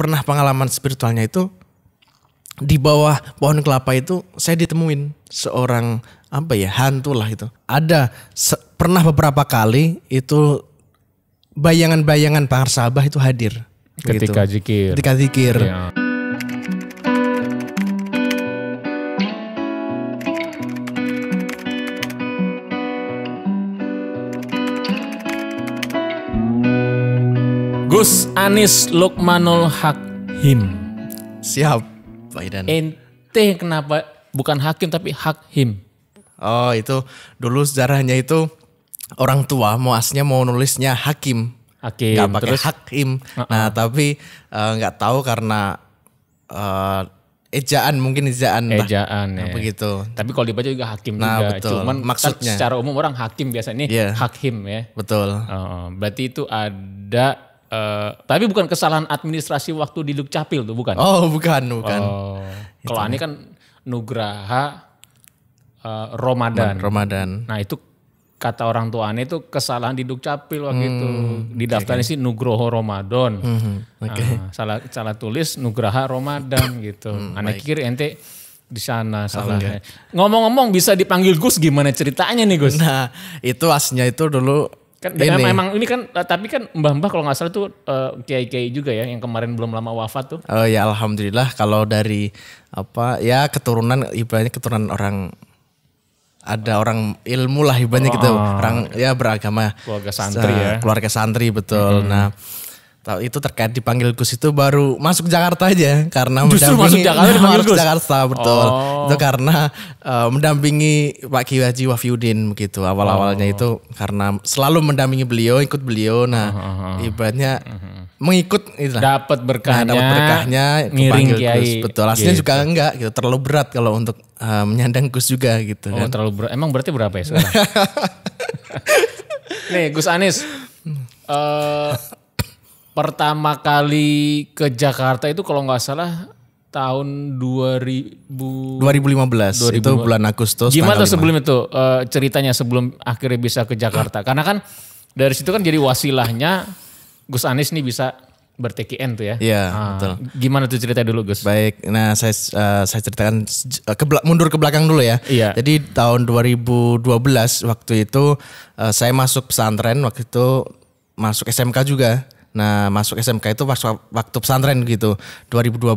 pernah pengalaman spiritualnya itu di bawah pohon kelapa itu saya ditemuin seorang hantu lah itu. Ada pernah beberapa kali itu bayangan-bayangan Pangarsabah itu hadir ketika gitu. zikir. Ketika zikir. Ya. Gus Anies Lukmanul Hakim. Siap, Pak Idan. Ente kenapa bukan hakim tapi hakim? Oh, itu dulu sejarahnya itu orang tua mau nulisnya hakim. Hakim. Gak pakai Terus hakim. Nah, tapi nggak tahu karena ejaan lah. ejaan ya. Begitu. Tapi kalau dibaca juga hakim Nah, juga. betul. Cuman Maksudnya. kan secara umum orang hakim biasanya Iya. hakim ya. Betul. Berarti itu ada tapi bukan kesalahan administrasi waktu di Dukcapil tuh, bukan? Oh, bukan. Oh, kalau ini kan Nugraha Ramadan. Nah itu kata orang tua Ane itu kesalahan di Dukcapil waktu itu. Di daftarnya sih Nugroho Ramadan. Salah tulis Nugraha Ramadan gitu. Ane pikir ente di sana salahnya. Ngomong-ngomong bisa dipanggil Gus, gimana ceritanya nih Gus? Nah, itu aslinya itu dulu Kan memang ini kan, tapi kan mbah-mbah kalau nggak salah tuh kiai-kiai juga ya yang kemarin belum lama wafat tuh. Oh ya, alhamdulillah kalau dari keturunan, ibaratnya keturunan orang, ada orang ilmu lah ibaratnya gitu, orang ya beragama. Keluarga santri ya. Keluarga santri, betul. Nah, itu terkait dipanggil Gus itu baru masuk Jakarta aja karena justru masuk Jakarta dipanggil Gus. Jakarta, betul. Itu karena mendampingi Pak Kiai Haji Wafiuddin begitu. Awal-awalnya itu karena selalu mendampingi beliau, ikut beliau. Nah, ibaratnya mengikut itulah. Dapat berkahnya. Dapat berkahnya ngiring kepanggil kiai. Gus. Betul. Aslinya gitu. juga enggak gitu, terlalu berat kalau untuk menyandang Gus juga gitu kan. Terlalu berat. Emang berarti berapa ya sekarang? Nih Gus Anies. Pertama kali ke Jakarta itu kalau nggak salah tahun 2015. Itu bulan Agustus. Gimana tuh sebelum itu ceritanya sebelum akhirnya bisa ke Jakarta? Karena kan dari situ kan jadi wasilahnya Gus Anies nih bisa ber-TKN tuh ya. Iya, betul. Gimana tuh cerita dulu Gus? Baik, nah saya ceritakan mundur ke belakang dulu ya. Iya. Jadi tahun 2012 waktu itu saya masuk pesantren, waktu itu masuk SMK juga. Nah masuk SMK itu waktu pesantren gitu 2012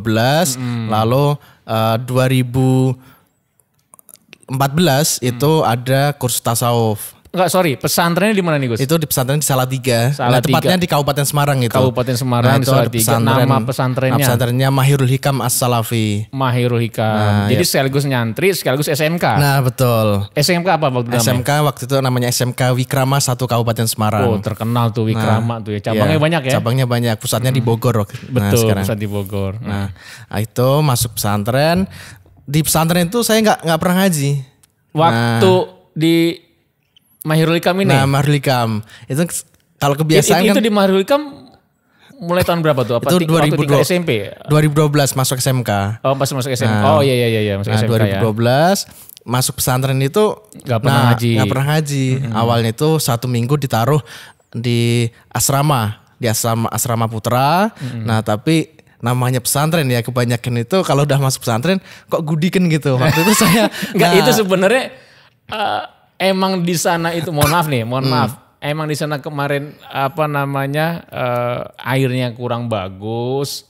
lalu 2014 itu ada kursus tasawuf. Enggak, sorry, pesantrennya di mana nih Gus? Itu di pesantren di Salatiga. Nah, tepatnya di Kabupaten Semarang itu. Kabupaten Semarang, itu Salatiga. Nama pesantrennya? Pesantrennya Mahirul Hikam As-Salafi. Mahirul Hikam. Jadi sekaligus nyantri, sekaligus SMK. Nah betul. SMK apa waktu namanya? SMK waktu itu namanya SMK Wikrama 1 Kabupaten Semarang. Oh terkenal tuh Wikrama tuh ya. Cabangnya banyak ya? Cabangnya banyak. Pusatnya di Bogor. Betul, pusat di Bogor. Nah itu masuk pesantren. Di pesantren itu saya nggak pernah ngaji. Waktu di Mahirul Hikam ini? Nah Mahirul Hikam. Itu kalau kebiasaan itu kan. di Mahirul Hikam mulai tahun berapa tuh? Apa itu 2012 SMP? 2012 masuk SMK. Oh pas masuk SMK. Oh iya masuk SMK 2012 masuk pesantren itu Gak pernah ngaji. Gak pernah ngaji. Awalnya itu 1 minggu ditaruh di asrama. Di asrama putra. Nah tapi namanya pesantren ya, kebanyakan itu kalau udah masuk pesantren kok gudikan gitu. Waktu itu saya itu sebenarnya emang di sana itu mohon maaf. Emang di sana kemarin airnya kurang bagus.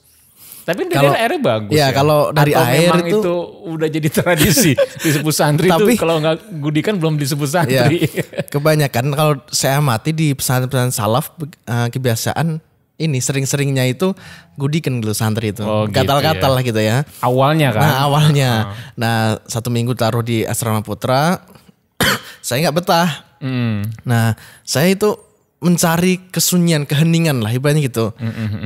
Tapi dari airnya bagus ya. Kalau dari atau air memang itu udah jadi tradisi disebut santri. Tapi kalau nggak gudikan belum disebut santri. Ya, kebanyakan kalau saya amati di pesantren salaf kebiasaan ini sering-seringnya itu gudikan gitu santri itu. Gatal-gatal lah gitu ya. Awalnya kan? Nah awalnya. Nah 1 minggu taruh di asrama putra. Saya nggak betah. Nah saya itu mencari kesunyian, keheningan lah ibaratnya gitu.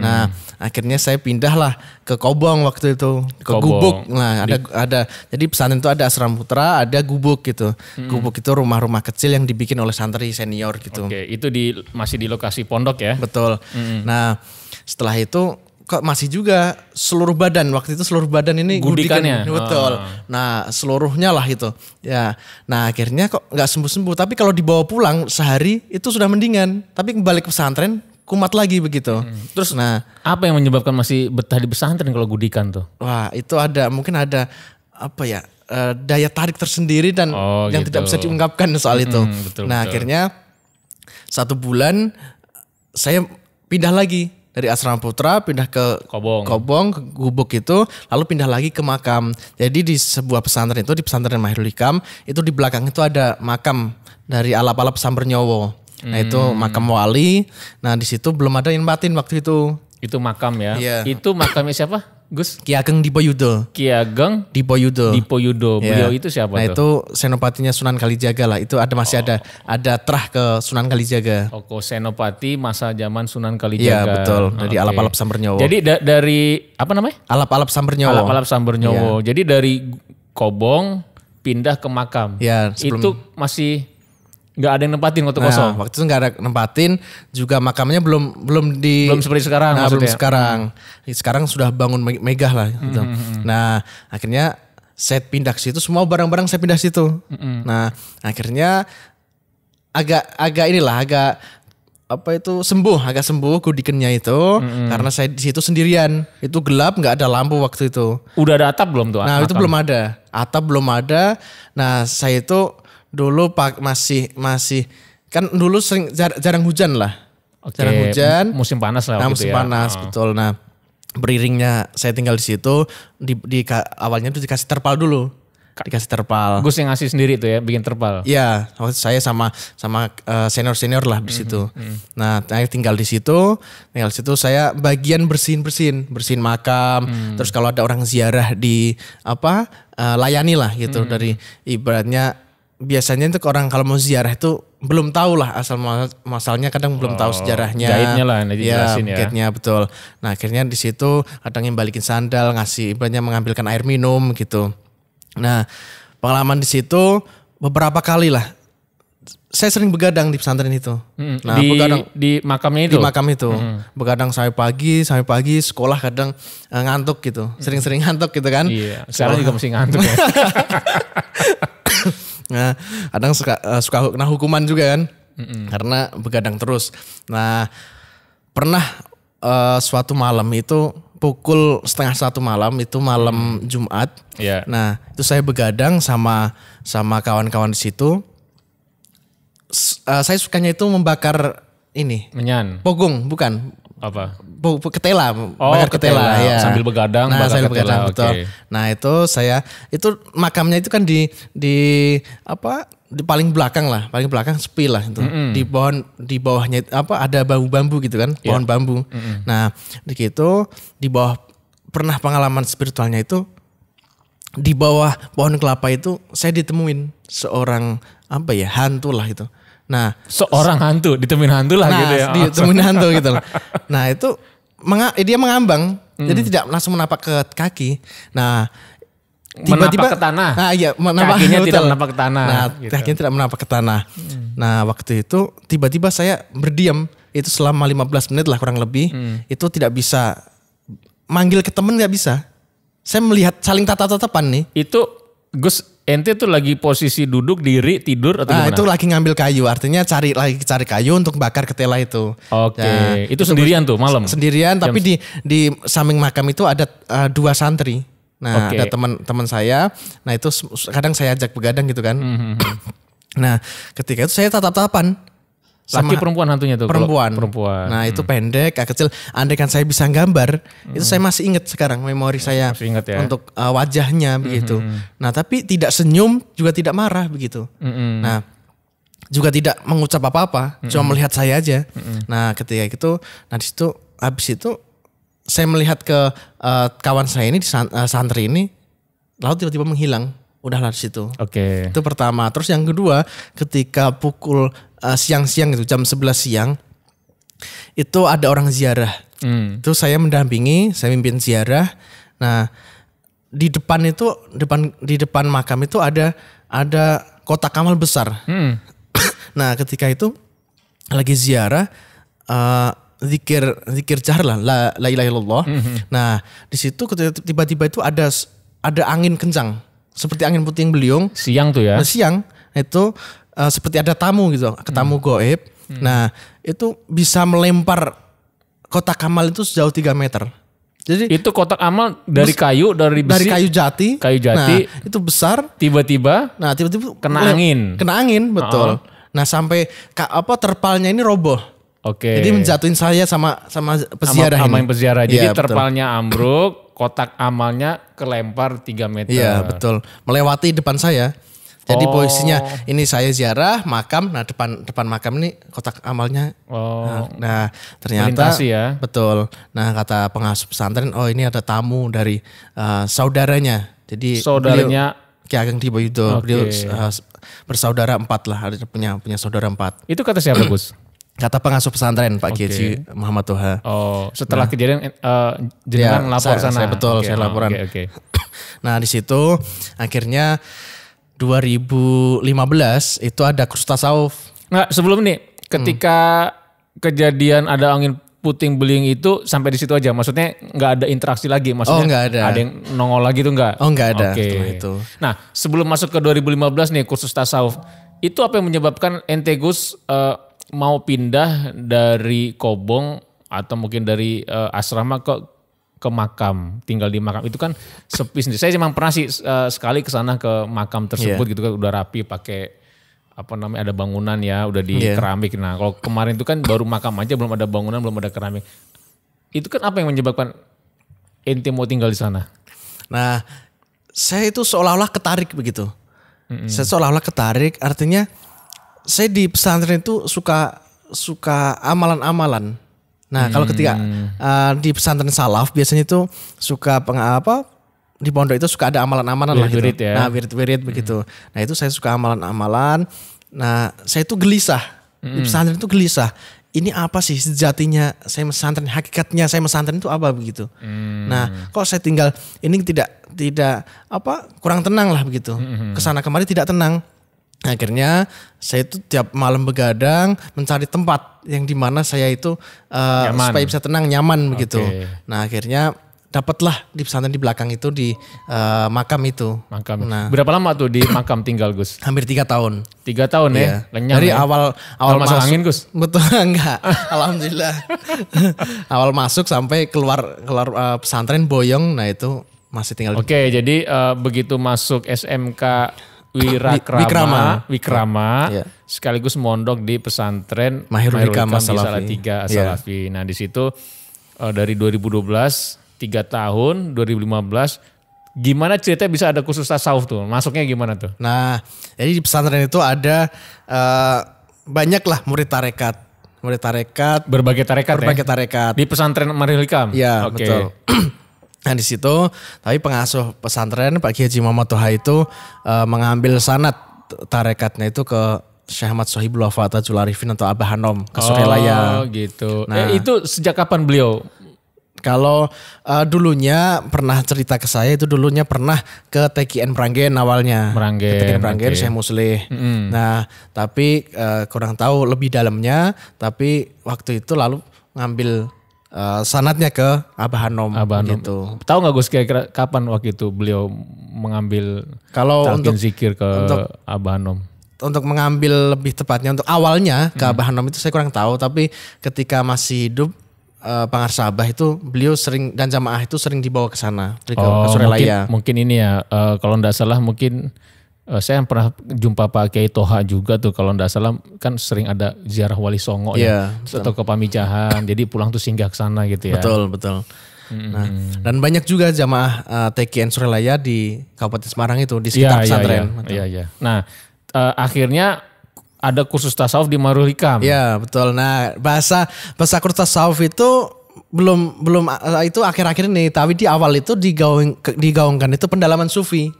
Nah akhirnya saya pindah lah ke Kobong waktu itu, ke Gubuk. Nah ada jadi pesantren itu ada asrama putra, ada Gubuk gitu. Gubuk itu rumah-rumah kecil yang dibikin oleh santri senior gitu. Oke, itu masih di lokasi pondok ya? Betul. Nah setelah itu kok masih juga seluruh badan, waktu itu seluruh badan ini gudikannya. Betul. Nah seluruhnya lah itu ya. Nah akhirnya kok nggak sembuh-sembuh, tapi kalau dibawa pulang sehari itu sudah mendingan, tapi balik ke pesantren kumat lagi begitu. Terus apa yang menyebabkan masih betah di pesantren kalau Gudikan tuh? Wah itu mungkin ada apa ya, daya tarik tersendiri dan yang gitu. tidak bisa diungkapkan soal itu. Betul. Akhirnya 1 bulan saya pindah lagi dari Asrama Putra, pindah ke Kobong, ke Gubuk itu, lalu pindah lagi ke makam. Jadi di sebuah pesantren itu, di pesantren Mahirul Hikam, itu di belakang itu ada makam dari Alap-Alap Sambernyowo. Nah itu makam wali. Nah di situ belum ada yang batin waktu itu. Itu makam ya? Iya. Itu makamnya siapa? Gus? Ki Ageng Dipoyudo. Ki Ageng Dipoyudo. Beliau itu siapa nah, tuh? itu senopatinya Sunan Kalijaga lah. Itu masih ada terah ke Sunan Kalijaga. Senopati masa zaman Sunan Kalijaga. Iya betul. Dari Alap-Alap Sambernyowo. Jadi dari apa namanya? Alap-Alap Sambernyowo. Alap-Alap Sambernyowo. Jadi dari Kobong pindah ke makam. Iya. Itu masih nggak ada yang nempatin waktu kosong. Waktu itu nggak ada nempatin, juga makamnya belum seperti sekarang maksudnya. Belum sekarang. Sekarang sudah bangun megah lah gitu. Nah, akhirnya saya pindah ke situ, semua barang-barang saya pindah situ. Nah, akhirnya agak agak sembuh Gudikennya itu karena saya di situ sendirian. Itu gelap, nggak ada lampu waktu itu. Udah ada atap belum tuh? Nah, itu belum ada. Atap belum ada. Nah, saya itu dulu masih kan dulu jarang hujan lah. Jarang hujan. Musim panas lah waktu musim panas betul. Nah, beriringnya saya tinggal di situ awalnya itu dikasih terpal dulu. Dikasih terpal. Gus yang ngasih sendiri tuh ya, bikin terpal. Iya, saya sama senior lah di situ. Nah, saya tinggal di situ. Saya bagian bersihin makam. Terus kalau ada orang ziarah layani lah gitu dari ibaratnya. Biasanya itu orang kalau mau ziarah itu belum tahu lah asal masalahnya, kadang belum tahu sejarahnya. Guide-nya lah nanti jelasin ya. Guide-nya betul. Nah akhirnya di situ kadang yang balikin sandal, ngasih ibaratnya mengambilkan air minum gitu. Nah pengalaman di situ beberapa kali lah. Saya sering begadang di pesantren itu. Nah begadang di makamnya itu. Di makam itu. Begadang sampai pagi sekolah kadang ngantuk gitu. Sering-sering ngantuk gitu kan. Iya. Sekarang juga masih ngantuk ya. Nah, kadang suka kena hukuman juga kan, karena begadang terus. Nah, pernah suatu malam itu pukul 12:30 malam, itu malam Jumat. Yeah. Nah, itu saya begadang sama kawan-kawan di situ. Saya sukanya itu membakar ini. Menyan. Pogong, bukan. Apa? Ketela, bakar ketela ya. Sambil begadang, bakar ketela. Betul. Nah itu makamnya itu kan di paling belakang sepi lah itu. Di bawahnya ada bambu-bambu gitu kan, pohon bambu. Nah di bawah pernah pengalaman spiritualnya itu di bawah pohon kelapa itu saya ditemuin seorang hantu lah itu. Nah, seorang hantu ditemuin hantu lah gitu ya. Ditemuin hantu gitu loh. Nah, itu dia mengambang. Jadi tidak langsung menapak ke kaki. Nah, tiba-tiba menapak ke tanah. Nah, iya, kakinya tidak menapak ke tanah. Nah, gitu. kakinya tidak menapak ke tanah. Nah, waktu itu tiba-tiba saya berdiam. Itu selama 15 menit lah kurang lebih. Itu tidak bisa manggil ke temen, nggak bisa. Saya melihat saling tatap-tatapan nih. Itu Gus, ente tuh lagi posisi duduk, diri, tidur atau gimana? Itu lagi ngambil kayu, artinya cari kayu untuk bakar ketela itu. Oke, nah, itu sendirian tuh malam? Sendirian, tapi di samping makam itu ada 2 santri. Nah, ada teman saya. Nah, itu kadang saya ajak begadang gitu kan. Nah, ketika itu saya tatap-tatapan. Laki perempuan hantunya tuh? Perempuan. Nah itu pendek, kecil. Andai kan saya bisa gambar, itu saya masih ingat sekarang memori saya ya? Untuk wajahnya begitu. Nah tapi tidak senyum, juga tidak marah begitu. Nah juga tidak mengucap apa-apa, cuma melihat saya aja. Nah ketika itu, habis itu saya melihat ke kawan saya ini di santri ini, lalu tiba-tiba menghilang. Udahlah di situ. Oke. Itu pertama. Terus yang kedua, ketika pukul siang-siang itu jam 11 siang, itu ada orang ziarah. Itu saya mendampingi, saya mimpin ziarah. Nah, di depan makam itu ada kotak amal besar. Nah, ketika itu lagi ziarah, zikir jahr lah, la ilaha illallah. Nah, di situ tiba-tiba itu ada angin kencang. Seperti angin puting beliung. Siang tuh ya? Siang itu seperti ada tamu gitu, tamu goib. Nah itu bisa melempar kotak amal itu sejauh 3 meter. Jadi itu kotak amal dari kayu, dari besi, dari kayu jati. Nah, itu besar. Tiba-tiba kena angin, betul. Nah, sampai terpalnya ini roboh. Oke. Jadi menjatuhin saya sama peziarah ini. Sama yang peziarah. Jadi terpalnya ambruk, kotak amalnya kelempar 3 meter. Iya, betul. Melewati depan saya. Jadi posisinya ini saya ziarah makam, nah depan makam ini kotak amalnya. Nah ternyata ya. Betul. Nah kata pengasuh pesantren, ini ada tamu dari saudaranya. Jadi saudaranya Ki Ageng Dipo Yudo. Beliau bersaudara 4 lah, punya saudara 4. Itu kata siapa Gus? Kata pengasuh pesantren Pak Kiai Muhammad Toha. Setelah kejadian jenengan lapor sana. Saya laporan. Nah di situ akhirnya 2015 itu ada kursus tasawuf. Nah sebelum ini ketika kejadian ada angin puting beliung itu sampai di situ aja. Maksudnya nggak ada interaksi lagi. Maksudnya nggak ada. Ada yang nongol lagi tuh nggak? Nggak ada. Itu. Nah sebelum masuk ke 2015 nih kursus tasawuf. Itu apa yang menyebabkan ente Gus mau pindah dari Kobong atau mungkin dari asrama ke makam, tinggal di makam itu kan sepi sendiri. Saya memang pernah sih sekali ke sana ke makam tersebut gitu kan udah rapi pakai ada bangunan ya, udah di keramik. Nah, kalau kemarin itu kan baru makam aja belum ada bangunan, belum ada keramik. Itu kan apa yang menyebabkan ente mau tinggal di sana? Nah, saya itu seolah-olah ketarik begitu. Saya seolah-olah ketarik, artinya saya di pesantren itu suka amalan-amalan. Nah kalau ketika di pesantren salaf biasanya itu suka di pondok itu suka ada amalan-amalan lah gitu. Ya. Nah wirid-wirid begitu. Nah itu saya suka amalan-amalan. Nah saya itu gelisah. Di pesantren itu gelisah. Ini apa sih sejatinya saya mesantren, hakikatnya saya mesantren itu apa begitu. Nah kok saya tinggal ini tidak kurang tenang lah begitu. Kesana kemari tidak tenang. Akhirnya saya itu tiap malam begadang mencari tempat yang dimana saya itu supaya bisa tenang, nyaman begitu. Nah akhirnya dapatlah di pesantren di belakang itu di makam itu. Nah, berapa lama tuh di makam tinggal Gus? Hampir 3 tahun. 3 tahun ya? Lenyang dari ya? awal masuk angin Gus? Betul enggak, alhamdulillah. Awal masuk sampai keluar pesantren boyong, nah itu masih tinggal. Jadi begitu masuk SMK Wikrama sekaligus mondok di pesantren Mahirul Hikam di Salatiga As-Salafi. Nah di situ dari 2012 3 tahun 2015 gimana ceritanya bisa ada kursus tasawuf tuh? Masuknya gimana tuh? Nah jadi di pesantren itu ada banyak lah murid tarekat. Berbagai tarekat. Di pesantren Mahirul Hikam. Iya betul. Nah di situ, tapi pengasuh pesantren Pak Kiai Haji Muhammad Toha itu mengambil sanad tarekatnya itu ke Syekh Ahmad Sohibul Wafa Tajul Arifin atau Abah Hanom ke Surelaya. Gitu. Nah itu sejak kapan beliau? Kalau dulunya pernah cerita ke saya itu dulunya pernah ke TKN Pranggen awalnya. Ke TKN Pranggen Syekh Muslih. Nah tapi kurang tahu lebih dalamnya, tapi waktu itu lalu ngambil sanatnya ke Abah Hanom gitu. Tahu nggak Gus kira-kira kapan waktu itu beliau mengambil talqin zikir ke Abah Hanom? Untuk mengambil lebih tepatnya untuk awalnya ke Abah Hanom itu saya kurang tahu, tapi ketika masih hidup Pangarsa Abah itu beliau sering dan jamaah itu sering dibawa ke sana ke Surelaya. Mungkin ini ya kalau enggak salah mungkin saya pernah jumpa Pak Kiai Toha juga tuh kalau enggak salah kan sering ada ziarah Wali Songo atau ke Pamijahan. Jadi pulang tuh singgah ke sana gitu ya. Betul. Nah, dan banyak juga jamaah TKN Surelaya di Kabupaten Semarang itu di sekitar pesantren. Iya. Nah, akhirnya ada kursus tasawuf di Mahirul Hikam. Iya, betul. Nah, bahasa kursus tasawuf itu belum itu akhir-akhir ini, tapi di awal itu digaungkan itu pendalaman sufi.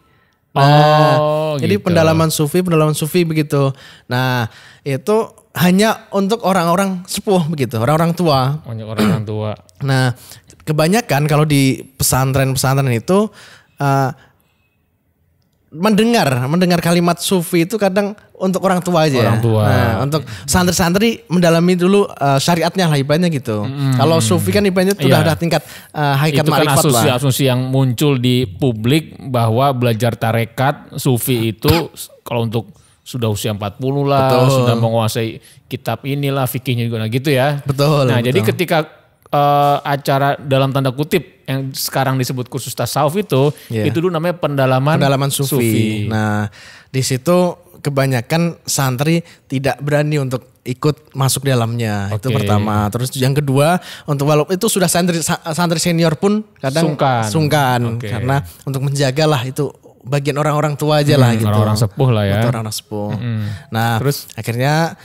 Nah, jadi pendalaman sufi begitu. Nah, itu hanya untuk orang-orang sepuh begitu, orang-orang tua. Orang-orang tua. Nah, kebanyakan kalau di pesantren-pesantren itu mendengar kalimat sufi itu kadang untuk orang tua aja. Orang tua. Nah, untuk santri-santri mendalami dulu syariatnya lah ibaratnya gitu. Kalau sufi kan ibaratnya udah tingkat hakikat ma'rifat lah. Itu kan asumsi yang muncul di publik bahwa belajar tarekat sufi itu kalau untuk sudah usia 40 lah, Betul. sudah menguasai kitab inilah, fikihnya juga, nah gitu ya. Betul. Nah betul. jadi ketika acara dalam tanda kutip yang sekarang disebut kursus tasawuf itu dulu namanya pendalaman sufi. Nah di situ kebanyakan santri tidak berani untuk ikut masuk dalamnya. Itu pertama. Terus yang kedua, untuk walaupun itu sudah santri senior pun kadang sungkan karena untuk menjagalah itu bagian orang-orang tua aja lah gitu. Orang-orang sepuh lah ya. Orang-orang sepuh. Nah, terus akhirnya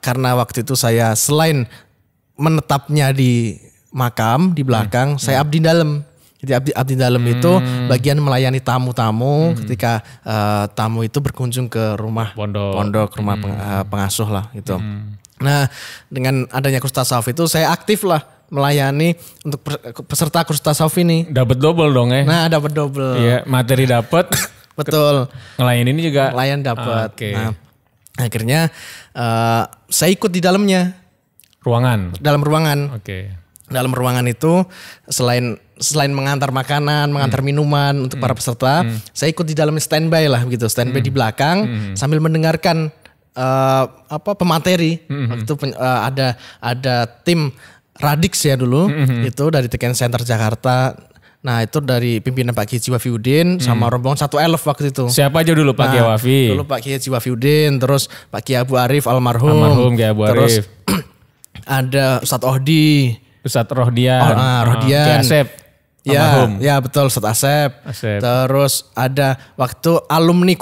karena waktu itu saya selain menetapnya di makam di belakang, saya abdi dalam. Jadi abdi dalam itu bagian melayani tamu-tamu ketika tamu itu berkunjung ke rumah pondok, rumah pengasuh lah gitu. Nah, dengan adanya kursus tasawuf itu saya aktif lah melayani untuk peserta kursus tasawuf ini. Dapat double dong ya. Nah, dapat double. Iya, materi dapat. Betul. Ngelayan ini juga. Ngelayan dapat. Nah, akhirnya saya ikut di dalamnya. Dalam ruangan. Dalam ruangan itu selain mengantar makanan, mengantar minuman untuk para peserta, saya ikut di dalam standby lah gitu, standby di belakang sambil mendengarkan pemateri. Waktu itu ada tim Radix ya dulu, itu dari Teken Center Jakarta. Nah itu dari pimpinan Pak Kiai Wafiuddin sama rombongan 1 waktu itu. Siapa aja dulu Pak Kiai Wafi? Dulu Pak Kiai Wafiuddin, terus Pak Kiai Abu Arif almarhum Kiai Abu Terus Arif. ada Ustadz Ohdi. Ustadz Rohdian. Rohdian. Asep. Ya betul Ustadz Asep. Terus ada waktu alumni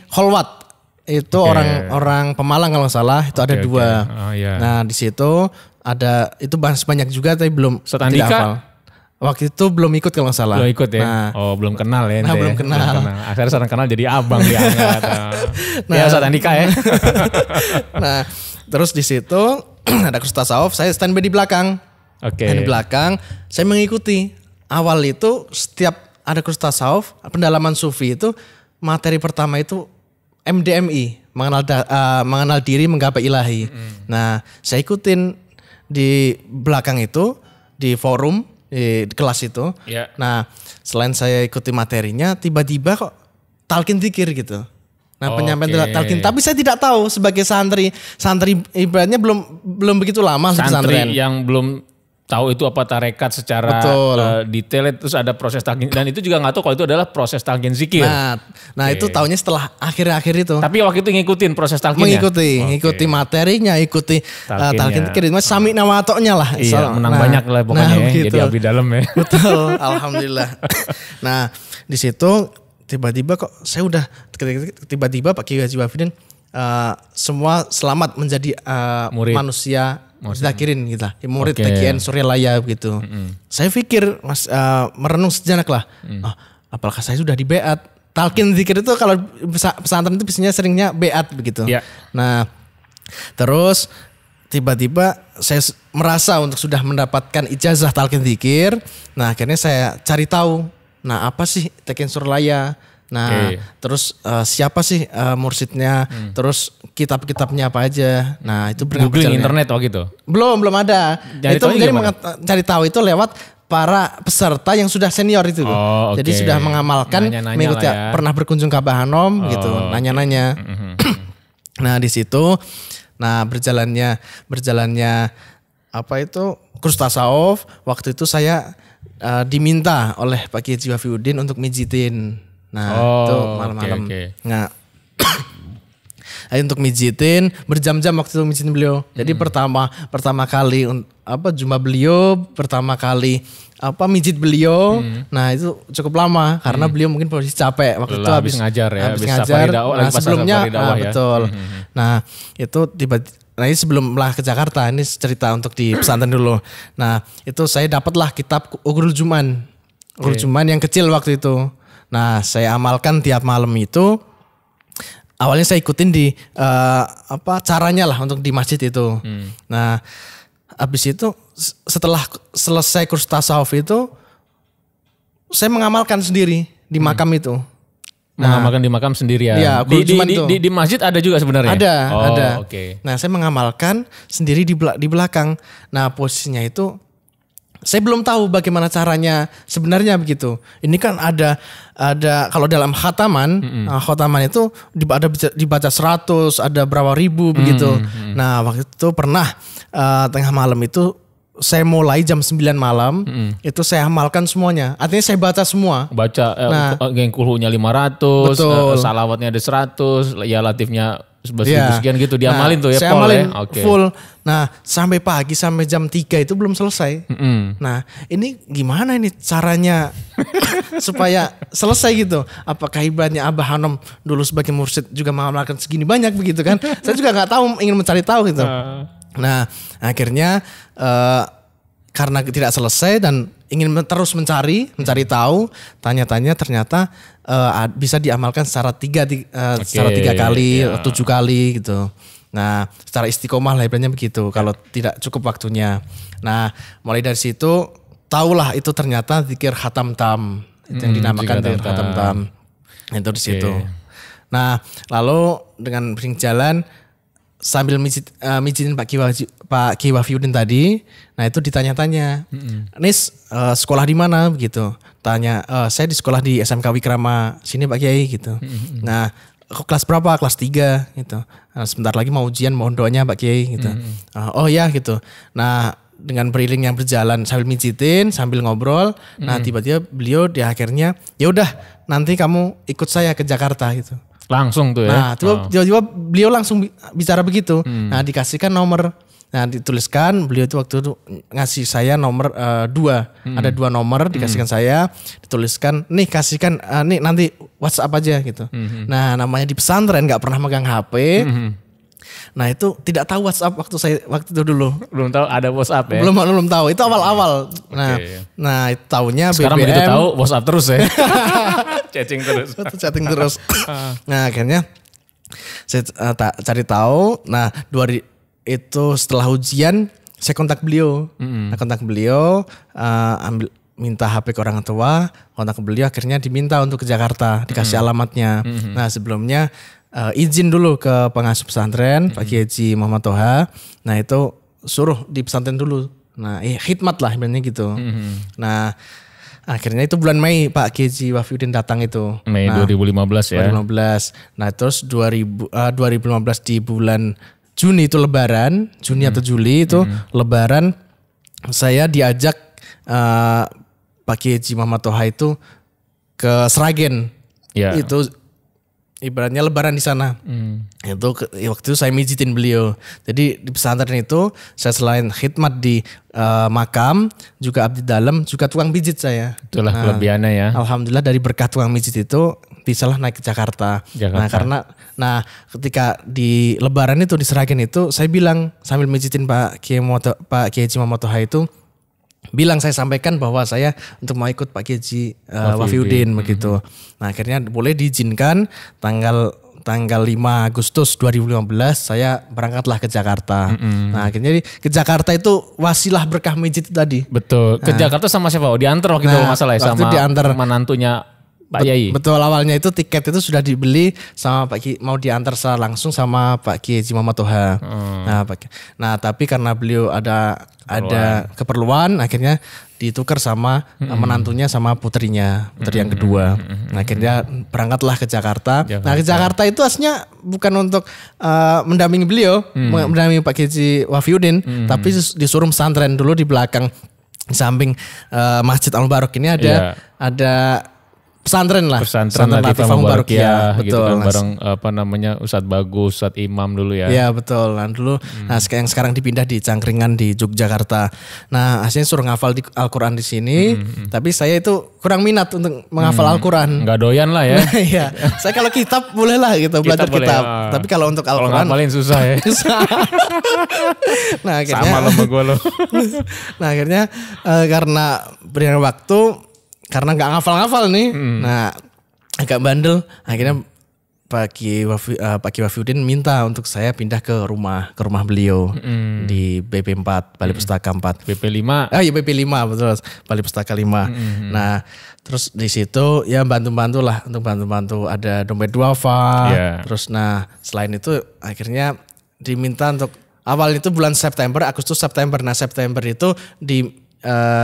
Holwat. Itu orang Pemalang kalau nggak salah, itu ada 2. Nah di situ ada itu banyak juga tapi belum Ustadz Andika. Waktu itu belum ikut kalau nggak salah. Belum ikut ya? Belum kenal ya. Belum kenal. Akhirnya sekarang kenal jadi abang diangkat. Ya Ustadz Andika ya. Nah terus di situ ada kursus tasawuf, saya standby di belakang. Di belakang, saya mengikuti. Awal itu setiap ada kursus tasawuf, pendalaman sufi itu materi pertama itu MDMI, mengenal diri, menggapai ilahi. Nah, saya ikutin di belakang itu, di forum, di kelas itu. Nah, selain saya ikuti materinya, tiba-tiba kok talqin dzikir gitu. Nah, penyampaian talqin, tapi saya tidak tahu sebagai santri ibaratnya belum begitu lama pesantren. Santri yang belum tahu itu apa tarekat secara detail, terus ada proses talqin, dan itu juga nggak tahu kalau itu adalah proses talqin zikir. Nah itu taunya setelah akhir-akhir itu. Tapi waktu itu ngikutin proses talqinnya? Ngikuti materinya, ikuti talqin zikir. Sami nawatoknya lah. Iya, menang banyak lah pokoknya jadi abdi dalam ya. Betul, alhamdulillah. Nah di situ tiba-tiba kok saya udah tiba-tiba Pak Kiai Haji Wafiuddin semua selamat menjadi manusia zakirin gitu lah, murid TKN Suryalaya begitu. Saya pikir merenung sejenak lah, apakah saya sudah di beat? Talqin zikir itu kalau pesantren itu biasanya seringnya beat begitu. Nah terus tiba-tiba saya merasa untuk sudah mendapatkan ijazah talqin zikir. Nah akhirnya saya cari tahu, nah apa sih TKN Suryalaya? Nah, terus siapa sih mursidnya? Terus kitab-kitabnya apa aja? Nah, itu googling internet waktu itu. Belum ada. Itu jadi cari tahu itu lewat para peserta yang sudah senior itu. Jadi sudah mengamalkan, mengikuti pernah berkunjung ke Abah Hanom gitu, nanya-nanya. Nah, di situ berjalannya apa itu kursus tasawuf, waktu itu saya diminta oleh Pak Kiai Wafiuddin untuk mijitin. Nah itu malam-malam. Nah untuk mijitin berjam-jam waktu itu mijitin beliau. Jadi pertama kali jumpa beliau, pertama kali mijit beliau. Nah itu cukup lama karena beliau mungkin posisi capek waktu itu habis ngajar ya, habis ngajar. Nah sebelumnya betul. Nah itu Nah ini sebelum ke Jakarta, ini cerita untuk di pesantren dulu. Nah itu saya dapatlah kitab Ugrul Juman yang kecil waktu itu. Nah saya amalkan tiap malam itu. Awalnya saya ikutin di caranya lah untuk di masjid itu. Nah habis itu setelah selesai kursus tasawuf itu saya mengamalkan sendiri di makam itu. Mengamalkan di makam sendirian. Ya, di masjid ada juga sebenarnya. Ada. Nah saya mengamalkan sendiri di belakang. Nah posisinya itu saya belum tahu bagaimana caranya sebenarnya begitu. Ini kan ada kalau dalam khataman, khataman itu dibaca 100, ada berapa ribu begitu. Nah, waktu itu pernah tengah malam itu saya mulai jam 9 malam, itu saya hamalkan semuanya. Artinya saya baca semua. Baca kulhunya 500, salawatnya ada 100, ya latifnya 11.000 sekian gitu diamalin tuh ya. Saya amalin full. Nah sampai pagi sampai jam 3 itu belum selesai. Nah ini gimana ini caranya supaya selesai gitu. Apakah ibaratnya Abah Hanom dulu sebagai mursyid juga mengamalkan segini banyak begitu kan. Saya juga gak tahu, ingin mencari tahu gitu. Nah akhirnya karena tidak selesai dan ingin terus mencari tahu, tanya-tanya ternyata bisa diamalkan secara tiga kali, 7 kali gitu. Nah, secara istiqomah lah ibaratnya begitu. Kalau tidak cukup waktunya. Nah, mulai dari situ tahulah itu ternyata zikir khatam tam, itu yang dinamakan zikir khatam tam. Itu di situ. Nah, lalu dengan berjalan sambil mijitin Pak Ki Wafiuddin tadi, nah itu ditanya-tanya, Nis sekolah di mana begitu? Tanya, saya di sekolah di SMK Wikrama sini Pak Kiai gitu. Nah, kelas berapa? Kelas 3 gitu. Nah, sebentar lagi mau ujian, mohon doanya Pak Kiai gitu. Oh ya gitu. Nah, dengan beriring yang berjalan sambil mijitin, sambil ngobrol, nah tiba-tiba beliau di akhirnya, ya udah nanti kamu ikut saya ke Jakarta gitu. Langsung tuh ya. Nah, tiba-tiba beliau langsung bicara begitu. Nah, dikasihkan nomor. Nah, dituliskan beliau itu waktu itu ngasih saya nomor 2. Ada 2 nomor dikasihkan saya, dituliskan, "Nih, kasihkan nih nanti WhatsApp aja" gitu. Nah, namanya di pesantren enggak pernah megang HP. Nah, itu tidak tahu WhatsApp waktu itu dulu. Belum tahu ada WhatsApp ya. Belum tahu. Itu awal-awal. Nah, itu taunya BBM. Sekarang begitu tahu WhatsApp terus ya. Chatting terus. Nah, akhirnya saya cari tahu. Nah, itu setelah ujian saya kontak beliau. Nah, kontak beliau, minta HP ke orang tua, kontak beliau, akhirnya diminta untuk ke Jakarta, dikasih alamatnya. Nah, sebelumnya izin dulu ke pengasuh pesantren Pak Kiai Haji Muhammad Toha. Nah, itu suruh di pesantren dulu. Nah, khidmat lah sebenarnya gitu. Nah, akhirnya itu bulan Mei Pak Kiai Haji Wafiuddin datang itu. Mei 2015 ya. 2015. Nah, terus 2015 di bulan Juni itu Lebaran, Juni atau Juli itu Lebaran, saya diajak Pak Kiai Haji Muhammad Toha itu ke Sragen. Itu ibaratnya Lebaran di sana. Itu waktu itu saya mijitin beliau. Jadi di pesantren itu saya selain khidmat di makam, juga abdi dalam, juga tukang pijit saya. Itulah kelebihannya ya. Alhamdulillah dari berkat tukang pijit itu bisalah naik ke Jakarta. Nah ketika di Lebaran itu di Sragen itu saya bilang sambil mijitin Pak Kiai Haji Muhammad Toha itu, bilang saya sampaikan bahwa saya untuk mau ikut Pak Kiai Haji Wafiuddin begitu. Nah, akhirnya boleh diizinkan tanggal 5 Agustus 2015 saya berangkatlah ke Jakarta. Nah, akhirnya ke Jakarta itu wasilah berkah mijit tadi. Betul. Ke Jakarta sama siapa? Diantar waktu itu masalah ya, sama menantunya Pak Yai. Betul, awalnya itu tiket itu sudah dibeli sama Pak Kiai, mau diantar secara langsung sama Pak Kiai Haji Muhammad Toha. Nah, tapi karena beliau ada keperluan, akhirnya ditukar sama menantunya sama putri yang kedua. Nah, akhirnya berangkatlah ke Jakarta. Nah, ke Jakarta itu aslinya bukan untuk mendampingi beliau, mendampingi Pak Kiai Haji Wafiuddin, tapi disuruh pesantren dulu di belakang, di samping Masjid Al-Mubarak ini ada pesantren Latifah Mubarakiyah gitu kan, bareng Ustadz Bagus, Ustadz Imam dulu ya. Iya betul. Nah dulu yang sekarang dipindah di Cangkringan di Yogyakarta. Nah, aslinya suruh ngafal Al-Qur'an di sini, tapi saya itu kurang minat untuk menghafal Al-Qur'an. Enggak doyan lah ya. Iya. Saya kalau kitab boleh lah gitu, belajar kitab. Tapi kalau untuk Al-Qur'an ngafalin susah ya. Nah, akhirnya sama sama gue loh. Nah, akhirnya karena berikan waktu, karena nggak ngafal-ngafal nih, nah agak bandel, akhirnya Pak Kiai Wafiuddin minta untuk saya pindah ke rumah beliau di BP 4, Balai Pustaka 4. BP 5? Iya BP 5 betul, Balai Pustaka 5. Nah terus di situ ya bantu-bantu ada dompet duafa. Terus nah selain itu akhirnya diminta untuk awal itu bulan September, Agustus September. Nah September itu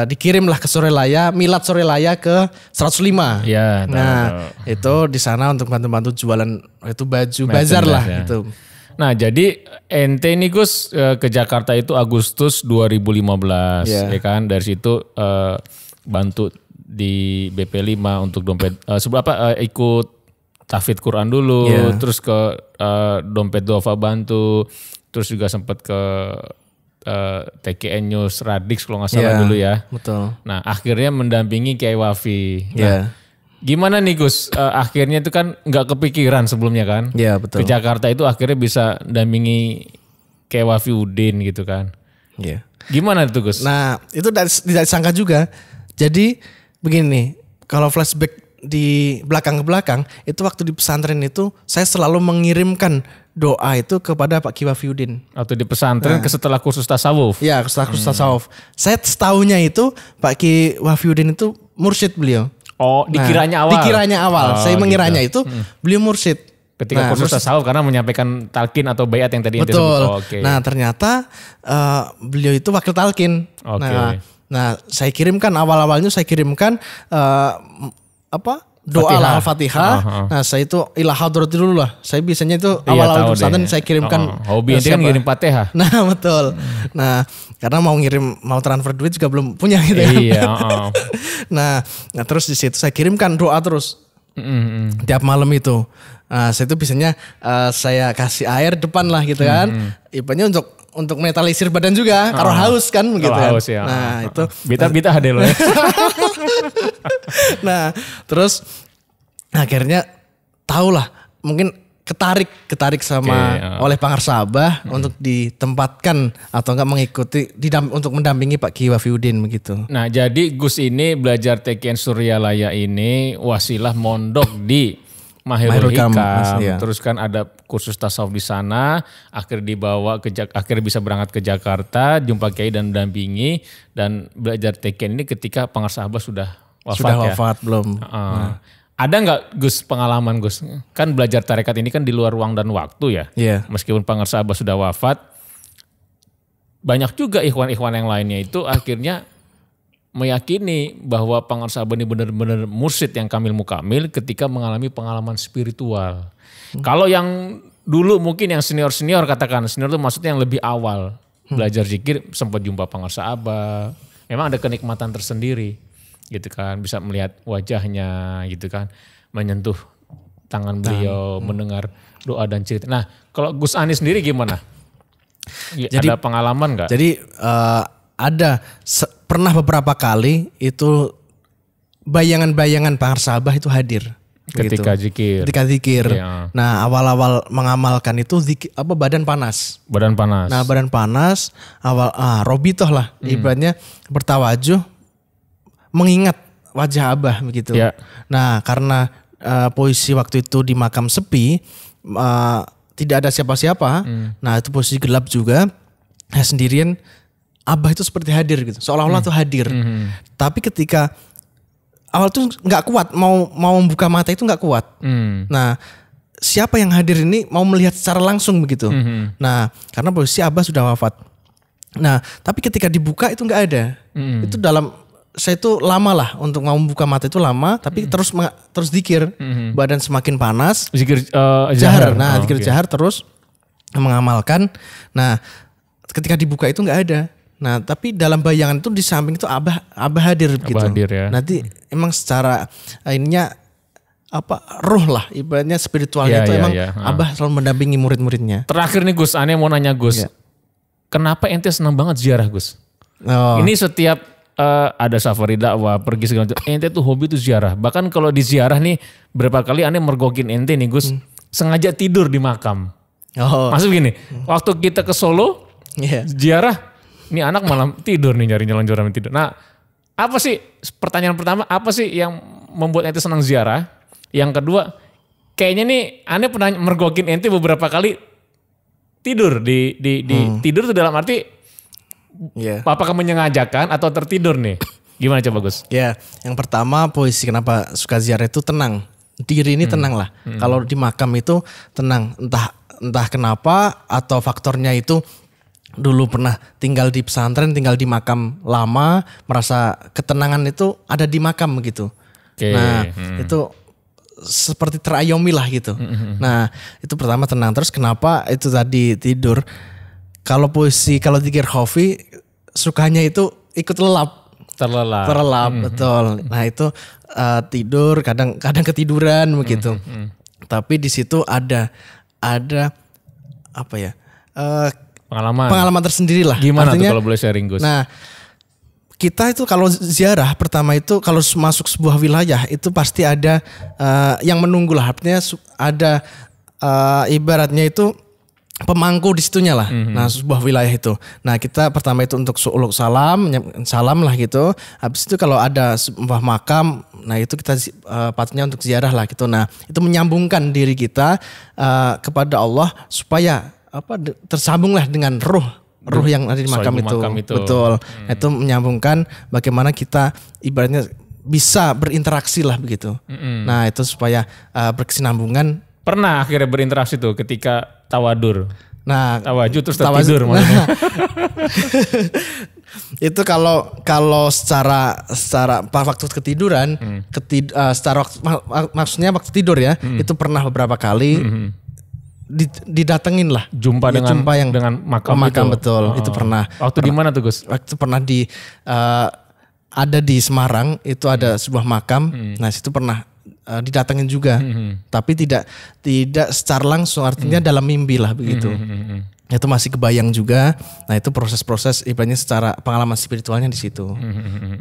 dikirimlah ke Sorelaya, Milad Sorelaya ke 105. Ya, nah, itu di sana untuk bantu-bantu jualan itu baju bazar lah ya. itu. Nah, jadi ente nih Gus ke Jakarta itu Agustus 2015 ya kan. Dari situ bantu di BP5 untuk dompet ikut tahfidz Quran dulu, terus ke dompet Duafa bantu, terus juga sempat ke TKN News Radix kalau nggak salah dulu ya. Betul. Nah akhirnya mendampingi Kiai Wafi. Nah, gimana nih Gus? Akhirnya itu kan nggak kepikiran sebelumnya kan? Iya betul. Ke Jakarta itu akhirnya bisa dampingi Kiai Wafi Udin gitu kan? Iya. Gimana itu Gus? Nah itu tidak disangka juga. Jadi begini, kalau flashback di belakang ke belakang itu waktu di pesantren itu saya selalu mengirimkan doa itu kepada Pak Kiai Wafiuddin. Atau di pesantren setelah kursus tasawuf? Ya setelah kursus tasawuf. Saya setahunya itu Pak Kiai Wafiuddin itu mursyid beliau. Oh dikiranya awal? Dikiranya awal. Saya mengiranya itu beliau mursyid. Ketika kursus tasawuf karena menyampaikan talqin atau bayat yang tadi ente sebut. Betul. Nah ternyata beliau itu wakil talqin. Nah saya kirimkan awal-awalnya saya kirimkan doa lah Al-Fatihah. Nah saya itu ila hadrati dulu lah. Saya biasanya itu awal-awal pesantren saya kirimkan. Hobi ente kan ngirim Fatihah. Nah betul. Nah karena mau transfer duit juga belum punya gitu kan. Iya. Nah terus di situ saya kirimkan doa terus tiap malam itu. Nah saya itu biasanya saya kasih air depan lah gitu kan. Ibaratnya untuk metalisir badan juga, kalau haus kan begitu kan. Haus, ya. Nah, itu bita hade lo ya. Nah, terus akhirnya tahulah mungkin ketarik sama oleh Pangarsa Abah untuk ditempatkan atau enggak mengikuti untuk mendampingi Pak Kiai Wafiuddin begitu. Nah, jadi Gus ini belajar TKN Suryalaya ini wasilah mondok di Mahirul Hikam, terus kan ada kursus tasawuf di sana, akhirnya bisa berangkat ke Jakarta, jumpa Kiai dan mendampingi dan belajar TKN ini ketika Pangarsa Abah sudah wafat belum. Ada nggak Gus pengalaman Gus? Kan belajar tarekat ini kan di luar ruang dan waktu ya. Meskipun Pangarsa Abah sudah wafat, banyak juga ikhwan-ikhwan yang lainnya itu akhirnya meyakini bahwa Pangarsa Abah ini benar-benar mursyid yang kamil mukamil ketika mengalami pengalaman spiritual. Kalau yang dulu mungkin yang senior katakan, senior itu maksudnya yang lebih awal belajar zikir sempat jumpa Pangarsa Abah. Memang ada kenikmatan tersendiri gitu kan, bisa melihat wajahnya gitu kan, menyentuh tangan beliau, mendengar doa dan cerita. Nah kalau Gus Ani sendiri gimana? Ada pengalaman nggak? Jadi ada pernah beberapa kali itu bayangan-bayangan Pangarsa Abah itu hadir ketika gitu. zikir. Ketika zikir. Nah, awal-awal mengamalkan itu badan panas. Badan panas. Nah, badan panas robitoh lah ibaratnya bertawajuh mengingat wajah Abah begitu. Nah, karena posisi waktu itu di makam sepi, tidak ada siapa-siapa. Nah, itu posisi gelap juga. Nah, sendirian Abah itu seperti hadir gitu, seolah-olah tuh hadir. Tapi ketika awal tuh nggak kuat, mau membuka mata itu nggak kuat. Nah, siapa yang hadir ini mau melihat secara langsung begitu. Nah, karena posisi Abah sudah wafat. Nah, tapi ketika dibuka itu nggak ada. Itu saya itu lama lah untuk mau membuka mata itu lama, tapi terus zikir, badan semakin panas. Zikir jahar. Nah, zikir jahar terus mengamalkan. Nah, ketika dibuka itu nggak ada. Nah, tapi dalam bayangan itu di samping itu Abah hadir gitu. Hadir ya. Nanti emang secara ininya roh lah, ibaratnya spiritualnya itu emang Abah selalu mendampingi murid-muridnya. Terakhir nih Gus, Ane mau nanya Gus. Kenapa ente senang banget ziarah Gus? Ini setiap ada safari dakwah, pergi segala macam, ente tuh hobi tuh ziarah. Bahkan kalau di ziarah nih berapa kali Ane mergokin ente nih Gus, sengaja tidur di makam. Maksud gini, waktu kita ke Solo ziarah, ini anak malam tidur nih nyari jalan-jalan tidur. Nah, apa sih pertanyaan pertama, apa sih yang membuat ente senang ziarah? Yang kedua, kayaknya nih Ane pernah mergokin ente beberapa kali tidur di tidur itu dalam arti apakah menyengajakan atau tertidur nih? Gimana coba Gus? Yang pertama posisi kenapa suka ziarah itu tenang. Diri ini tenang lah. Kalau di makam itu tenang, entah kenapa atau faktornya itu dulu pernah tinggal di pesantren, tinggal di makam lama, merasa ketenangan itu ada di makam gitu. Nah itu seperti terayomi lah gitu. Nah itu pertama tenang. Terus kenapa itu tadi tidur? Kalau zikir khafi sukanya itu ikut terlelap betul. Nah itu tidur kadang ketiduran begitu. Tapi di situ ada apa ya? Pengalaman tersendiri lah. Gimana artinya, tuh kalau boleh sharing Gus? Nah kita itu kalau ziarah pertama itu kalau masuk sebuah wilayah itu pasti ada yang menunggu lah. Artinya ada ibaratnya itu pemangku di situnya lah. Nah sebuah wilayah itu. Nah kita pertama itu untuk su'uluk salam lah gitu. Habis itu kalau ada sebuah makam, nah itu kita patutnya untuk ziarah lah gitu. Nah itu menyambungkan diri kita kepada Allah supaya tersambunglah dengan ruh yang ada di makam itu. Betul. Itu menyambungkan bagaimana kita ibaratnya bisa berinteraksi lah begitu. Nah itu supaya berkesinambungan. Pernah akhirnya berinteraksi tuh ketika tawadur. Nah, tawaju terus tertidur maksudnya. Itu kalau secara waktu ketiduran, maksudnya waktu tidur ya, itu pernah beberapa kali didatengin lah. Jumpa dengan makam betul. Itu pernah. Waktu di mana tuh Gus? Waktu pernah ada di Semarang, itu ada sebuah makam. Nah, situ pernah didatengin juga. Tapi tidak secara langsung, artinya dalam mimpi lah begitu. Itu masih kebayang juga. Nah itu proses-proses ibaratnya secara pengalaman spiritualnya di situ.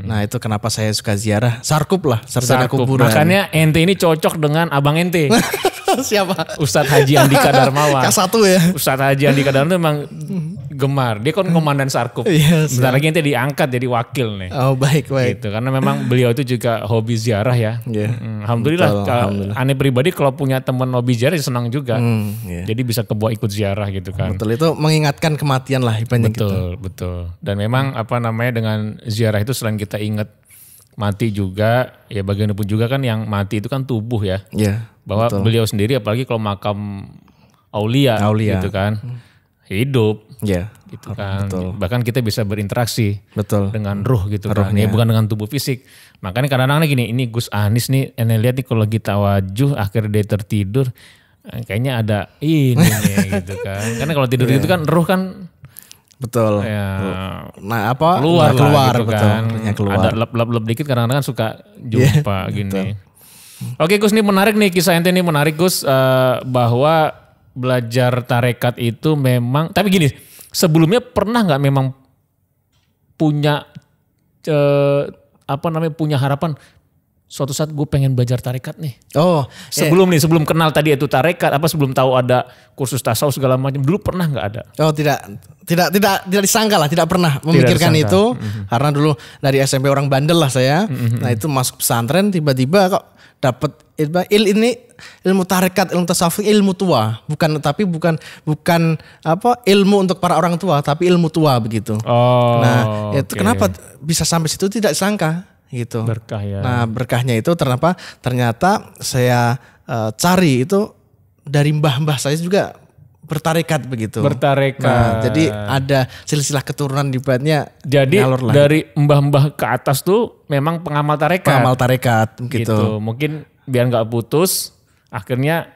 Nah itu kenapa saya suka ziarah. Sarkup lah, sarjana kuburan. Makanya ente ini cocok dengan abang ente. Siapa? Ustadz Haji Andika Darmawan. K1 ya. Ustadz Haji Andika Darmawan itu memang gemar. Dia kan komandan Sarkup. Bentar lagi ente diangkat jadi wakil nih. Oh baik. Gitu. Karena memang beliau itu juga hobi ziarah ya. Alhamdulillah. Aneh pribadi kalau punya teman hobi ziarah senang juga. Jadi bisa kebawa ikut ziarah gitu kan. Betul, itu mengingatkan kematian lah ibaratnya gitu. Betul. Dan memang dengan ziarah itu selain kita ingat mati juga, ya bagaimanapun juga kan yang mati itu kan tubuh ya. Iya. Bahwa beliau sendiri apalagi kalau makam aulia gitu kan. Hidup. Iya. Gitu kan. Betul. Bahkan kita bisa berinteraksi dengan ruh gitu kan. Ya bukan dengan tubuh fisik. Makanya kadang-kadang gini, ini Gus Anies nih, lihat nih kalau lagi tawajuh akhirnya dia tertidur, kayaknya ada ini nih gitu kan. Karena kalau tidur itu kan ruh kan betul. Ya, nah keluar gitu betul. Kan. Ada lep-lep dikit kadang-kadang suka jumpa gini. Oke Gus, ini menarik nih kisah ente ini menarik Gus, bahwa belajar tarekat itu memang, tapi gini, sebelumnya pernah nggak memang punya punya harapan suatu saat gue pengen belajar tarekat nih. Sebelum kenal tadi itu tarekat, sebelum tahu ada kursus tasawuf segala macam, dulu pernah nggak ada? Oh tidak disangka lah, tidak pernah memikirkan itu. Karena dulu dari SMP orang bandel lah saya. Nah itu masuk pesantren tiba-tiba kok dapat ilmu tarekat, ilmu tasawuf, ilmu tua. Bukan ilmu untuk para orang tua, tapi ilmu tua begitu. Nah itu kenapa bisa sampai situ tidak disangka. Gitu. Berkah ya. Nah berkahnya itu ternyata saya cari itu dari mbah-mbah saya juga bertarekat begitu. Nah, jadi ada silsilah keturunan di badannya. Jadi dari mbah-mbah ke atas tuh memang pengamal tarekat. Pengamal tarekat gitu. Mungkin biar nggak putus, akhirnya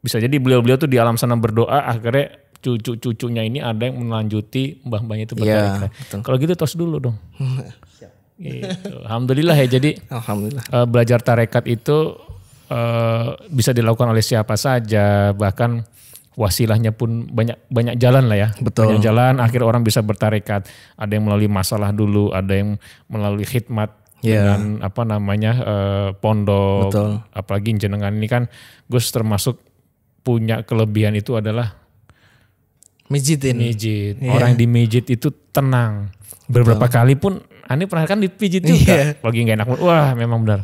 bisa jadi beliau-beliau tuh di alam sana berdoa, akhirnya cucu-cucunya ini ada yang melanjuti mbah-mbahnya itu bertarekat. Kalau gitu tos dulu dong. Gitu. Alhamdulillah ya, jadi belajar tarekat itu bisa dilakukan oleh siapa saja, bahkan wasilahnya pun banyak jalan lah ya. Betul. Banyak jalan akhir orang bisa bertarekat. Ada yang melalui masalah dulu, ada yang melalui khidmat dengan pondok. Betul. Apalagi jenengan ini kan Gus termasuk punya kelebihan itu adalah mijit. Orang yang di mijit itu tenang. Beberapa kali pun Ani pernah kan dipijit juga. Lagi gak enak. Wah memang benar.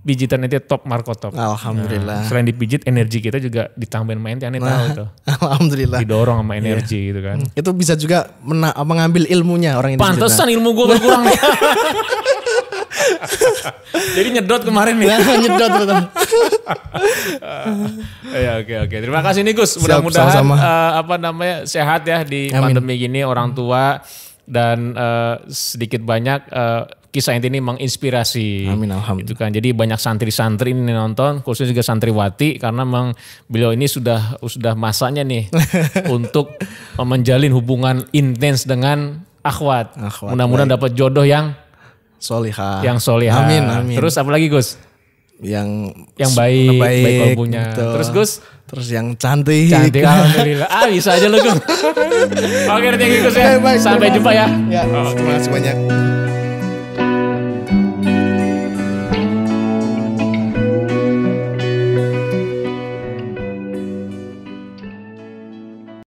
Pijitan itu top Marco top. Alhamdulillah. Selain dipijit, energi kita juga ditambahin main. Ani tahu itu. Alhamdulillah. Didorong sama energi gitu kan. Itu bisa juga mengambil ilmunya orang ini. Pantesan ilmu gue berkurang nih. Jadi nyedot kemarin nih. Nyedot betul. Ya, oke. Terima kasih nih Gus. Mudah-mudahan sehat ya di pandemi gini orang tua dan sedikit banyak kisah ini menginspirasi. Amin, alhamdulillah. Itu kan. Jadi banyak santri-santri ini nonton, khususnya juga santriwati karena memang beliau ini sudah masanya nih untuk menjalin hubungan intens dengan akhwat. Mudah-mudahan dapat jodoh yang solihah. Amin. Terus apa lagi Gus? Yang baik kalbunya. Terus Gus? Terus yang cantik. Alhamdulillah. Bisa aja lu Gus. Oke, thank you Gus ya. Sampai jumpa ya. Terima kasih banyak.